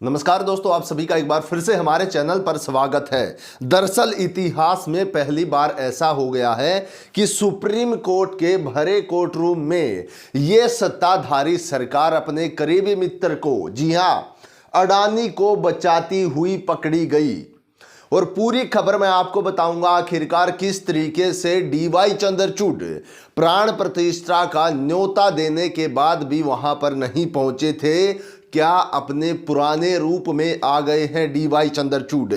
नमस्कार दोस्तों, आप सभी का एक बार फिर से हमारे चैनल पर स्वागत है। दरअसल इतिहास में पहली बार ऐसा हो गया है कि सुप्रीम कोर्ट के भरे कोर्ट रूम में ये सत्ताधारी सरकार अपने करीबी मित्र को, जी हां, अडानी को बचाती हुई पकड़ी गई। और पूरी खबर मैं आपको बताऊंगा आखिरकार किस तरीके से डीवाई चंद्रचूड़ प्राण प्रतिष्ठा का न्योता देने के बाद भी वहां पर नहीं पहुंचे थे। क्या अपने पुराने रूप में आ गए हैं डीवाई चंद्रचूड़।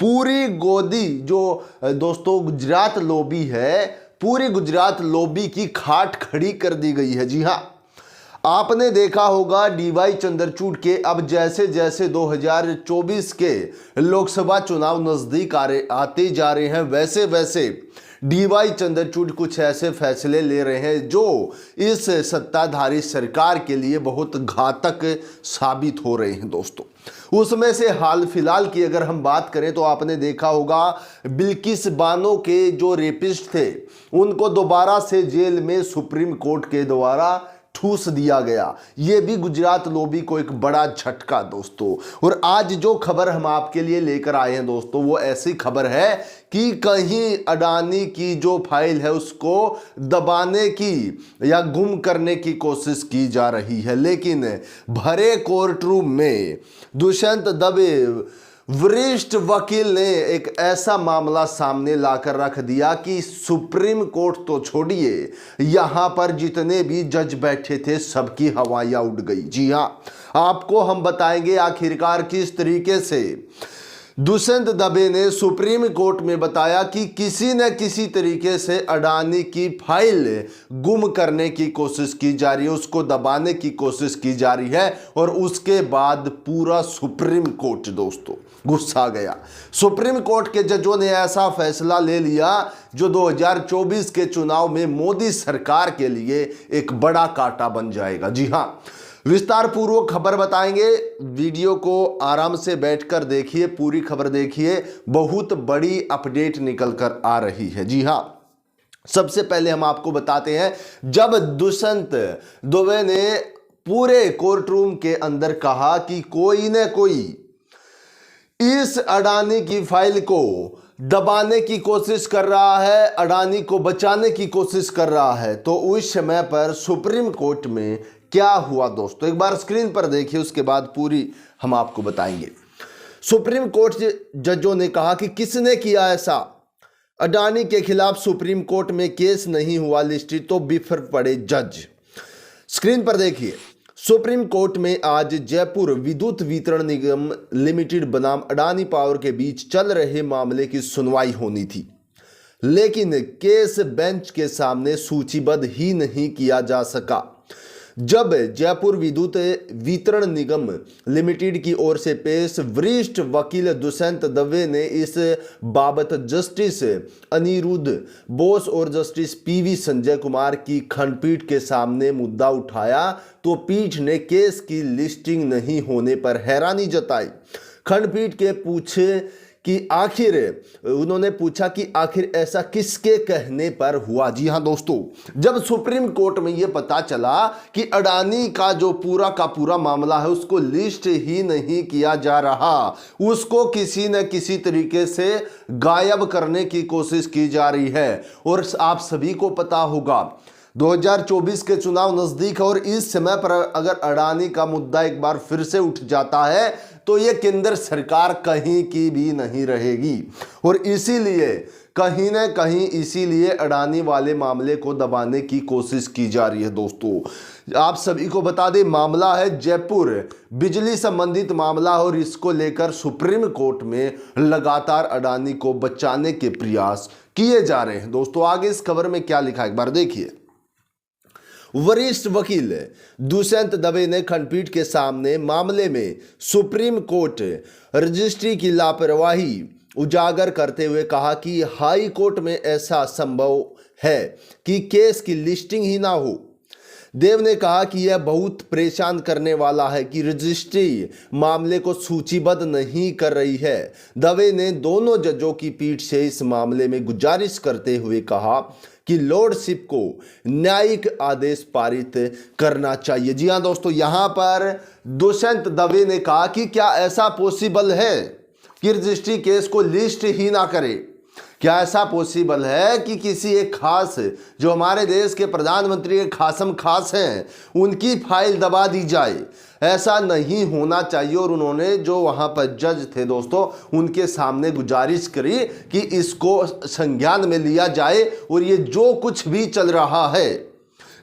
पूरी गोदी जो दोस्तों गुजरात लॉबी है, पूरी गुजरात लॉबी की खाट खड़ी कर दी गई है। जी हां, आपने देखा होगा डीवाई चंद्रचूड़ के अब जैसे जैसे 2024 के लोकसभा चुनाव नजदीक आते जा रहे हैं, वैसे वैसे डीवाई चंद्रचूड़ कुछ ऐसे फैसले ले रहे हैं जो इस सत्ताधारी सरकार के लिए बहुत घातक साबित हो रहे हैं। दोस्तों, उसमें से हाल फिलहाल की अगर हम बात करें तो आपने देखा होगा बिल्किस बानो के जो रेपिस्ट थे उनको दोबारा से जेल में सुप्रीम कोर्ट के द्वारा ठूस दिया गया। यह भी गुजरात लॉबी को एक बड़ा झटका दोस्तों। और आज जो खबर हम आपके लिए लेकर आए हैं दोस्तों, वो ऐसी खबर है कि कहीं अडानी की जो फाइल है उसको दबाने की या गुम करने की कोशिश की जा रही है। लेकिन भरे कोर्ट रूम में दुष्यंत दवे वरिष्ठ वकील ने एक ऐसा मामला सामने लाकर रख दिया कि सुप्रीम कोर्ट तो छोड़िए, यहां पर जितने भी जज बैठे थे सबकी हवाइयां उड़ गई। जी हां, आपको हम बताएंगे आखिरकार किस तरीके से दुष्यंत दवे ने सुप्रीम कोर्ट में बताया कि किसी न किसी तरीके से अडानी की फाइल गुम करने की कोशिश की जा रही है, उसको दबाने की कोशिश की जा रही है। और उसके बाद पूरा सुप्रीम कोर्ट दोस्तों गुस्सा गया। सुप्रीम कोर्ट के जजों ने ऐसा फैसला ले लिया जो 2024 के चुनाव में मोदी सरकार के लिए एक बड़ा कांटा बन जाएगा। जी हां, विस्तार पूर्वक खबर बताएंगे। वीडियो को आराम से बैठकर देखिए, पूरी खबर देखिए, बहुत बड़ी अपडेट निकल कर आ रही है। जी हां, सबसे पहले हम आपको बताते हैं, जब दुष्यंत दुबे ने पूरे कोर्ट रूम के अंदर कहा कि कोई न कोई इस अडानी की फाइल को दबाने की कोशिश कर रहा है, अडानी को बचाने की कोशिश कर रहा है, तो उस समय पर सुप्रीम कोर्ट में क्या हुआ दोस्तों, एक बार स्क्रीन पर देखिए, उसके बाद पूरी हम आपको बताएंगे। सुप्रीम कोर्ट जजों ने कहा कि किसने किया ऐसा। अडानी के खिलाफ सुप्रीम कोर्ट में केस नहीं हुआ लिस्टेड तो बिफर पड़े जज। स्क्रीन पर देखिए, सुप्रीम कोर्ट में आज जयपुर विद्युत वितरण निगम लिमिटेड बनाम अडानी पावर के बीच चल रहे मामले की सुनवाई होनी थी, लेकिन केस बेंच के सामने सूचीबद्ध ही नहीं किया जा सका। जब जयपुर विद्युत वितरण निगम लिमिटेड की ओर से पेश वरिष्ठ वकील दुष्यंत दवे ने इस बाबत जस्टिस अनिरुद्ध बोस और जस्टिस पीवी संजय कुमार की खंडपीठ के सामने मुद्दा उठाया तो पीठ ने केस की लिस्टिंग नहीं होने पर हैरानी जताई। खंडपीठ के उन्होंने पूछा कि आखिर ऐसा किसके कहने पर हुआ। जी हां दोस्तों, जब सुप्रीम कोर्ट में यह पता चला कि अडानी का जो पूरा का पूरा मामला है उसको लिस्ट ही नहीं किया जा रहा, उसको किसी न किसी तरीके से गायब करने की कोशिश की जा रही है। और आप सभी को पता होगा 2024 के चुनाव नजदीक है और इस समय पर अगर अडानी का मुद्दा एक बार फिर से उठ जाता है तो ये केंद्र सरकार कहीं की भी नहीं रहेगी। और इसीलिए कहीं ना कहीं इसीलिए अडानी वाले मामले को दबाने की कोशिश की जा रही है। दोस्तों, आप सभी को बता दें, मामला है जयपुर बिजली संबंधित मामला और इसको लेकर सुप्रीम कोर्ट में लगातार अडानी को बचाने के प्रयास किए जा रहे हैं। दोस्तों, आगे इस खबर में क्या लिखा है एक बार देखिए। वरिष्ठ वकील दुष्यंत दवे ने खंडपीठ के सामने मामले में सुप्रीम कोर्ट रजिस्ट्री की लापरवाही उजागर करते हुए कहा कि हाई कोर्ट में ऐसा संभव है कि केस की लिस्टिंग ही ना हो। देव ने कहा कि यह बहुत परेशान करने वाला है कि रजिस्ट्री मामले को सूचीबद्ध नहीं कर रही है। दवे ने दोनों जजों की पीठ से इस मामले में गुजारिश करते हुए कहा कि लॉर्डशिप को न्यायिक आदेश पारित करना चाहिए। जी हां दोस्तों, यहां पर दुष्यंत दवे ने कहा कि क्या ऐसा पॉसिबल है कि रजिस्ट्री केस को लिस्ट ही ना करे? क्या ऐसा पॉसिबल है कि किसी एक खास, जो हमारे देश के प्रधानमंत्री के खासम खास हैं, उनकी फाइल दबा दी जाए? ऐसा नहीं होना चाहिए। और उन्होंने जो वहां पर जज थे दोस्तों, उनके सामने गुजारिश करी कि इसको संज्ञान में लिया जाए और ये जो कुछ भी चल रहा है,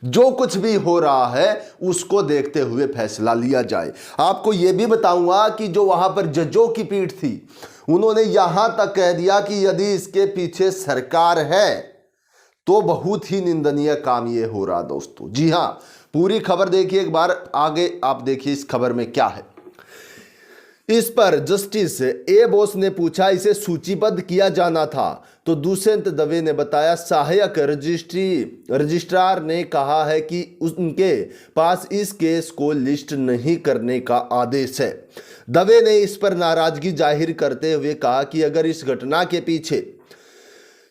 जो कुछ भी हो रहा है, उसको देखते हुए फैसला लिया जाए। आपको यह भी बताऊंगा कि जो वहां पर जजों की पीठ थी, उन्होंने यहां तक कह दिया कि यदि इसके पीछे सरकार है तो बहुत ही निंदनीय काम ये हो रहा दोस्तों। जी हां, पूरी खबर देखिए एक बार, आगे आप देखिए इस खबर में क्या है। इस पर जस्टिस ए बोस ने पूछा, इसे सूचीबद्ध किया जाना था? तो दुष्यंत दवे ने बताया, सहायक रजिस्ट्रार ने कहा है कि उनके पास इस केस को लिस्ट नहीं करने का आदेश है। दवे ने इस पर नाराजगी जाहिर करते हुए कहा कि अगर इस घटना के पीछे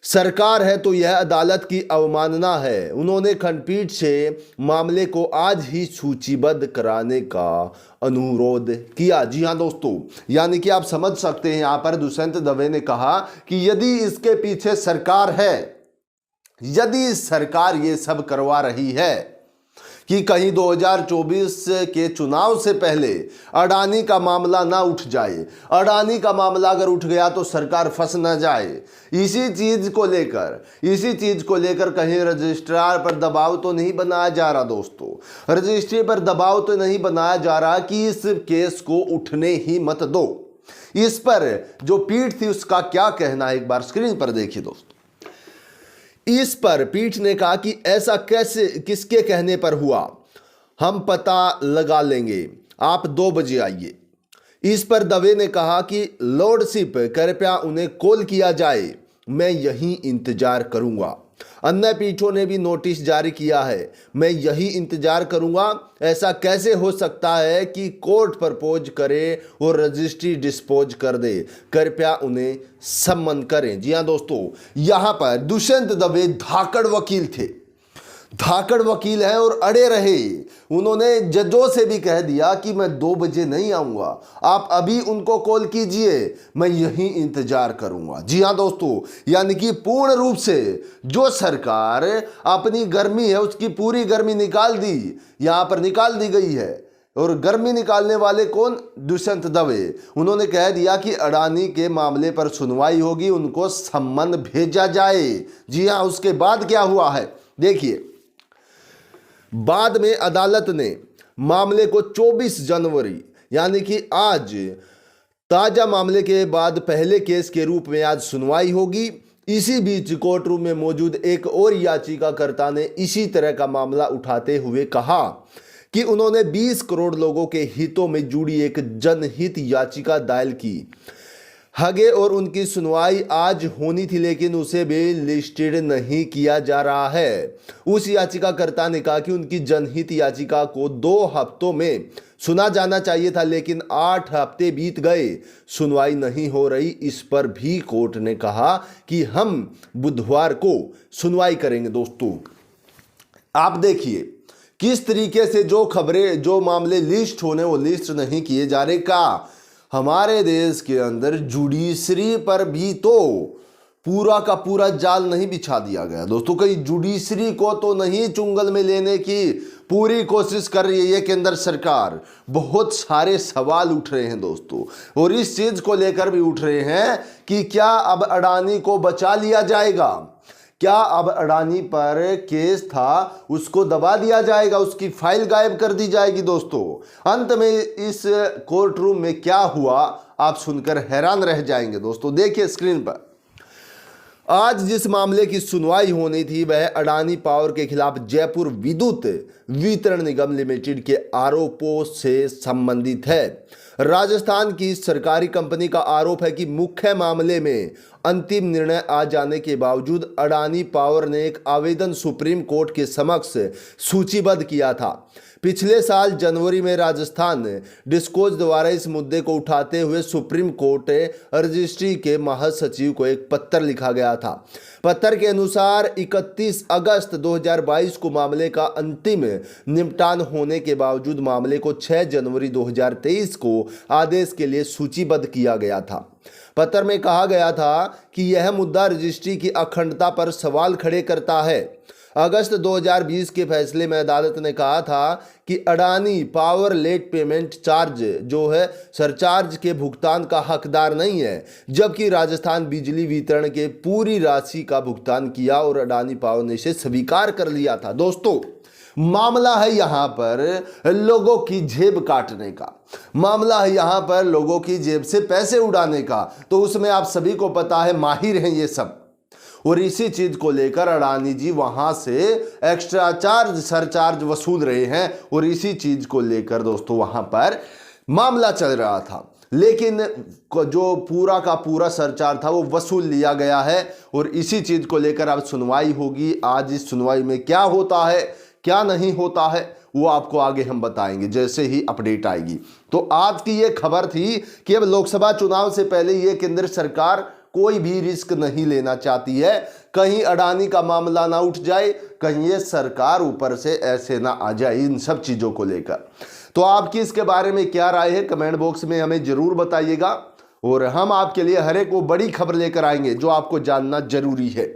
सरकार है तो यह अदालत की अवमानना है। उन्होंने खंडपीठ से मामले को आज ही सूचीबद्ध कराने का अनुरोध किया। जी हां दोस्तों, यानी कि आप समझ सकते हैं यहां पर दुष्यंत दवे ने कहा कि यदि इसके पीछे सरकार है, यदि सरकार ये सब करवा रही है कि कहीं 2024 के चुनाव से पहले अडानी का मामला ना उठ जाए, अडानी का मामला अगर उठ गया तो सरकार फंस ना जाए, इसी चीज को लेकर कहीं रजिस्ट्रार पर दबाव तो नहीं बनाया जा रहा दोस्तों, रजिस्ट्री पर दबाव तो नहीं बनाया जा रहा कि इस केस को उठने ही मत दो। इस पर जो पीठ थी उसका क्या कहना है, एक बार स्क्रीन पर देखिए दोस्तों। इस पर पीठ ने कहा कि ऐसा कैसे, किसके कहने पर हुआ, हम पता लगा लेंगे, आप 2 बजे आइए। इस पर दवे ने कहा कि लॉर्डशिप कृपया उन्हें कॉल किया जाए, मैं यहीं इंतजार करूंगा। अन्य पीठों ने भी नोटिस जारी किया है, मैं यही इंतजार करूंगा। ऐसा कैसे हो सकता है कि कोर्ट प्रपोज करे और रजिस्ट्री डिस्पोज कर दे, कृपया उन्हें सम्मन करें। जी हां दोस्तों, यहां पर दुष्यंत दवे धाकड़ वकील थे, धाकड़ वकील हैं और अड़े रहे। उन्होंने जजों से भी कह दिया कि मैं 2 बजे नहीं आऊंगा, आप अभी उनको कॉल कीजिए, मैं यहीं इंतजार करूंगा। जी हां दोस्तों, यानी कि पूर्ण रूप से जो सरकार अपनी गर्मी है उसकी पूरी गर्मी निकाल दी, यहां पर निकाल दी गई है। और गर्मी निकालने वाले कौन? दुष्यंत दवे। उन्होंने कह दिया कि अडानी के मामले पर सुनवाई होगी, उनको सम्मन भेजा जाए। जी हां, उसके बाद क्या हुआ है देखिए। बाद में अदालत ने मामले को 24 जनवरी यानी कि आज, ताजा मामले के बाद पहले केस के रूप में आज सुनवाई होगी। इसी बीच कोर्ट रूम में मौजूद एक और याचिकाकर्ता ने इसी तरह का मामला उठाते हुए कहा कि उन्होंने 20 करोड़ लोगों के हितों में जुड़ी एक जनहित याचिका दायर की हगे और उनकी सुनवाई आज होनी थी, लेकिन उसे भी लिस्टेड नहीं किया जा रहा है। उस याचिकाकर्ता ने कहा कि उनकी जनहित याचिका को 2 हफ्तों में सुना जाना चाहिए था, लेकिन 8 हफ्ते बीत गए, सुनवाई नहीं हो रही। इस पर भी कोर्ट ने कहा कि हम बुधवार को सुनवाई करेंगे। दोस्तों आप देखिए किस तरीके से जो खबरें, जो मामले लिस्ट होने वो लिस्ट नहीं किए जा रहे। का हमारे देश के अंदर जुडिशरी पर भी तो पूरा का पूरा जाल नहीं बिछा दिया गया दोस्तों। कहीं जुडिशरी को तो नहीं चुंगल में लेने की पूरी कोशिश कर रही है ये केंद्र सरकार। बहुत सारे सवाल उठ रहे हैं दोस्तों, और इस चीज को लेकर भी उठ रहे हैं कि क्या अब अडानी को बचा लिया जाएगा, क्या अब अडानी पर केस था उसको दबा दिया जाएगा, उसकी फाइल गायब कर दी जाएगी। दोस्तों अंत में इस कोर्ट रूम में क्या हुआ आप सुनकर हैरान रह जाएंगे। दोस्तों देखिए स्क्रीन पर, आज जिस मामले की सुनवाई होनी थी वह अडानी पावर के खिलाफ जयपुर विद्युत वितरण निगम लिमिटेड के आरोपों से संबंधित है। राजस्थान की सरकारी कंपनी का आरोप है कि मुख्य मामले में अंतिम निर्णय आ जाने के बावजूद अडानी पावर ने एक आवेदन सुप्रीम कोर्ट के समक्ष सूचीबद्ध किया था। पिछले साल जनवरी में राजस्थान डिस्कोज द्वारा इस मुद्दे को उठाते हुए सुप्रीम कोर्ट रजिस्ट्री के महासचिव को एक पत्र लिखा गया था। पत्र के अनुसार 31 अगस्त 2022 को मामले का अंतिम निपटान होने के बावजूद मामले को 6 जनवरी 2023 को आदेश के लिए सूचीबद्ध किया गया था। पत्र में कहा गया था कि यह मुद्दा रजिस्ट्री की अखंडता पर सवाल खड़े करता है। अगस्त 2020 के फैसले में अदालत ने कहा था कि Adani power late payment charge जो है सरचार्ज के भुगतान का हकदार नहीं है, जबकि राजस्थान बिजली वितरण के पूरी राशि का भुगतान किया और अडानी पावर ने इसे स्वीकार कर लिया था। दोस्तों, मामला है यहां पर लोगों की जेब काटने का, मामला है यहां पर लोगों की जेब से पैसे उड़ाने का। तो उसमें आप सभी को पता है माहिर हैं ये सब, और इसी चीज को लेकर अडानी जी वहां से एक्स्ट्रा चार्ज सरचार्ज वसूल रहे हैं, और इसी चीज को लेकर दोस्तों वहां पर मामला चल रहा था। लेकिन जो पूरा का पूरा सरचार्ज था वो वसूल लिया गया है, और इसी चीज को लेकर अब सुनवाई होगी। आज इस सुनवाई में क्या होता है क्या नहीं होता है वो आपको आगे हम बताएंगे जैसे ही अपडेट आएगी। तो आज की ये खबर थी कि अब लोकसभा चुनाव से पहले ये केंद्र सरकार कोई भी रिस्क नहीं लेना चाहती है, कहीं अडानी का मामला ना उठ जाए, कहीं ये सरकार ऊपर से ऐसे ना आ जाए इन सब चीज़ों को लेकर। तो आपकी इसके बारे में क्या राय है कमेंट बॉक्स में हमें ज़रूर बताइएगा, और हम आपके लिए हर एक वो बड़ी खबर लेकर आएंगे जो आपको जानना जरूरी है।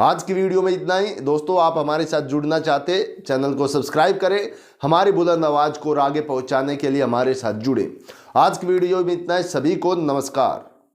आज की वीडियो में इतना ही दोस्तों। आप हमारे साथ जुड़ना चाहते चैनल को सब्सक्राइब करें, हमारी बुलंद आवाज़ को आगे पहुंचाने के लिए हमारे साथ जुड़े। आज की वीडियो में इतना ही, सभी को नमस्कार।